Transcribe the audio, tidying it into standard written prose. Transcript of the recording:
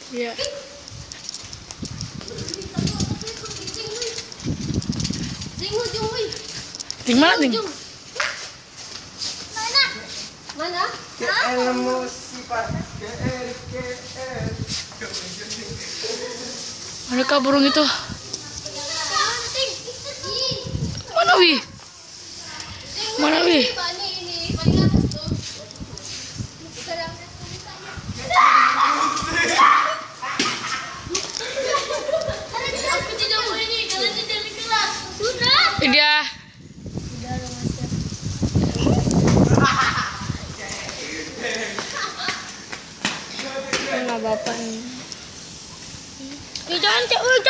Iya. Ting mana ting? Mana? Mana burung itu? Mana Wi? Mana Wi? Aku tidak mau ini, kalian tidak di kelas. Sudah. Dia. Mana bapak ini? Jangan, jangan.